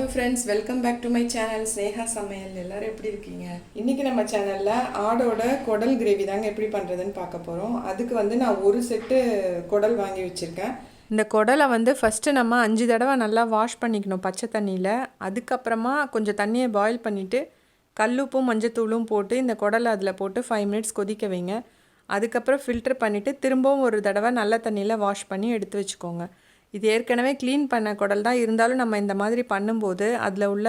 Hello friends, welcome back to my channel Sneha சமையல். எல்லோரும் எப்படி இருக்கீங்க? இன்றைக்கி நம்ம சேனலில் ஆடோட குடல் கிரேவி தாங்க எப்படி பண்ணுறதுன்னு பார்க்க போகிறோம். அதுக்கு நான் ஒரு செட்டு குடல் வாங்கி வச்சுருக்கேன். இந்த குடலை ஃபஸ்ட்டு நம்ம 5 தடவை நல்லா வாஷ் பண்ணிக்கணும் பச்சை தண்ணியில். அதுக்கப்புறமா கொஞ்சம் தண்ணியை பாயில் பண்ணிவிட்டு கல்லுப்பும் மஞ்சத்தூளும் போட்டு இந்த குடலை அதில் போட்டு 5 மினிட்ஸ் கொதிக்க வைங்க. அதுக்கப்புறம் ஃபில்டர் பண்ணிவிட்டு திரும்பவும் ஒரு தடவை நல்ல தண்ணியில் வாஷ் பண்ணி எடுத்து வச்சுக்கோங்க. இது ஏற்கனவே க்ளீன் பண்ண குடல் தான், இருந்தாலும் நம்ம இந்த மாதிரி பண்ணும்போது அதில் உள்ள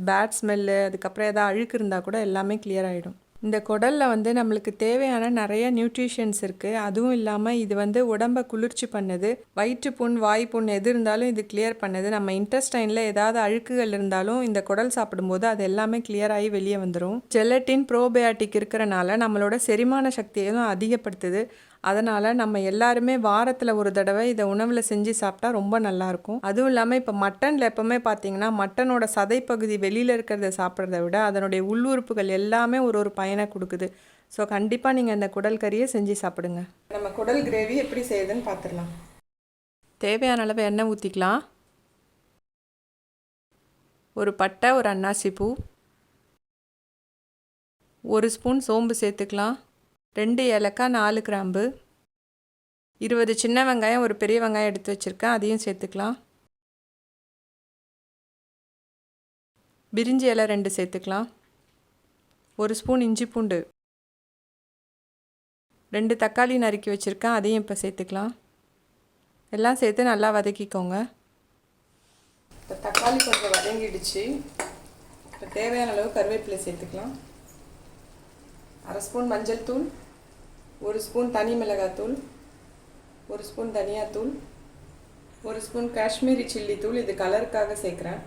பேட் ஸ்மெல்லு, அதுக்கப்புறம் எதாவது அழுக்கு இருந்தால் கூட எல்லாமே கிளியர் ஆகிடும். இந்த குடலில் நம்மளுக்கு தேவையான நிறைய நியூட்ரிஷன்ஸ் இருக்குது. அதுவும் இல்லாமல் இது உடம்பை குளிர்ச்சி பண்ணுது. வயிற்று புண், வாய் புண் எது இருந்தாலும் இது கிளியர் பண்ணுது. நம்ம இன்டெஸ்டைனில் ஏதாவது அழுக்குகள் இருந்தாலும் இந்த குடல் சாப்பிடும்போது அது எல்லாமே கிளியர் ஆகி வெளியே வந்துடும். ஜெலட்டின், ப்ரோபயாட்டிக் இருக்கிறனால நம்மளோட செரிமான சக்தியையும் அதிகப்படுத்துது. அதனால் நம்ம எல்லாருமே வாரத்தில் ஒரு தடவை இதை உணவில் செஞ்சு சாப்பிட்டா ரொம்ப நல்லாயிருக்கும். அதுவும் இல்லாமல் இப்போ மட்டனில் எப்போவுமே பார்த்தீங்கன்னா மட்டனோட சதைப்பகுதி வெளியில் இருக்கிறத சாப்பிட்றத விட அதனுடைய உள்ளுறுப்புகள் எல்லாமே ஒரு பயனை கொடுக்குது. ஸோ கண்டிப்பாக நீங்கள் இந்த குடல் கறியை செஞ்சு சாப்பிடுங்க. நம்ம குடல் கிரேவி எப்படி செய்யுதுன்னு பார்த்துடலாம். தேவையான அளவு எண்ணெய் ஊற்றிக்கலாம். ஒரு பட்டை, ஒரு அன்னாசி பூ, 1 ஸ்பூன் சோம்பு சேர்த்துக்கலாம். 2 ஏலக்காய், 4 கிராம்பு, 20 சின்ன வெங்காயம், ஒரு பெரிய வெங்காயம் எடுத்து வச்சுருக்கேன், அதையும் சேர்த்துக்கலாம். பிரிஞ்சி இலை 2 சேர்த்துக்கலாம். 1 ஸ்பூன் இஞ்சி பூண்டு, 2 தக்காளி நறுக்கி வச்சுருக்கேன், அதையும் இப்போ சேர்த்துக்கலாம். எல்லாம் சேர்த்து நல்லா வதக்கிக்கோங்க. இப்போ தக்காளி கொஞ்சம் வதங்கிடுச்சு. இப்போ தேவையான அளவு கருவேப்பிலை சேர்த்துக்கலாம். 1/2 ஸ்பூன் மஞ்சள் தூள், 1 ஸ்பூன் தனி மிளகாத்தூள், 1 ஸ்பூன் தனியாத்தூள், 1 ஸ்பூன் காஷ்மீரி சில்லி தூள், இது கலருக்காக சேர்க்குறேன்.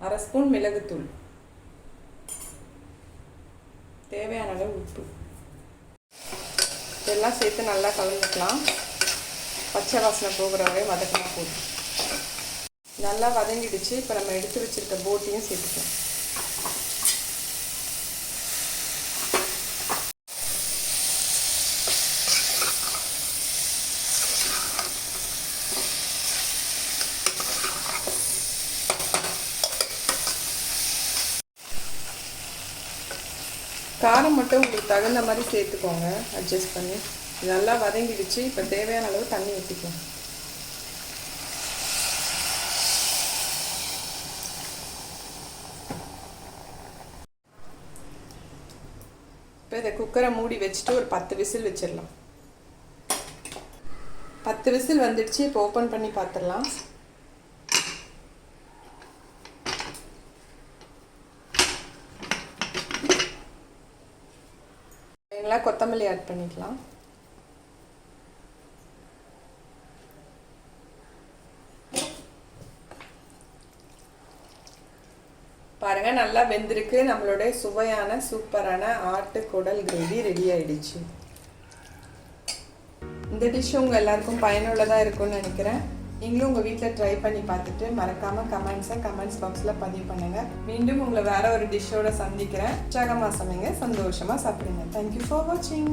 1/2 ஸ்பூன் மிளகுத்தூள், தேவையான அளவு உப்பு. இதெல்லாம் சேர்த்து நல்லா கலந்துக்கலாம். பச்சை வாசனை போகிற வரை வதக்கினா போதும். நல்லா வதங்கிடுச்சு. இப்போ நம்ம எடுத்து வச்சுருக்க போட்டியும் சேர்த்துக்கலாம். காரம் மட்டும் உங்களுக்கு தகுந்த மாதிரி சேர்த்துக்கோங்க, அட்ஜஸ்ட் பண்ணி. நல்லா வதங்கிடுச்சு. இப்போ தேவையான அளவு தண்ணி ஊற்றிக்கோங்க. இப்போ இதை குக்கரை மூடி வச்சுட்டு ஒரு 10 விசில் வச்சிடலாம். 10 விசில் வந்துடுச்சு. இப்போ ஓப்பன் பண்ணி பார்த்துடலாம். கொத்தமல்லி ஆட் பண்ணிக்கலாம். பாருங்க, நல்லா வெந்திருக்கு. நம்மளுடைய சுவையான சூப்பரான ஆட்டு குடல் கிரேவி ரெடி ஆயிடுச்சு. இந்த டிஷ் உங்கள் எல்லாருக்கும் பயனுள்ளதாக இருக்கும்னு நினைக்கிறேன். நீங்களும் உங்கள் வீட்டில் ட்ரை பண்ணி பார்த்துட்டு மறக்காமல் கமெண்ட்ஸ் பாக்ஸில் பதிவு பண்ணுங்கள். மீண்டும் உங்களை வேறு ஒரு டிஷ்ஷோட சந்திக்கிறேன். உற்சாகமாக சமைங்க, சந்தோஷமாக சாப்பிடுங்க. தேங்க்யூ ஃபார் வாட்சிங்.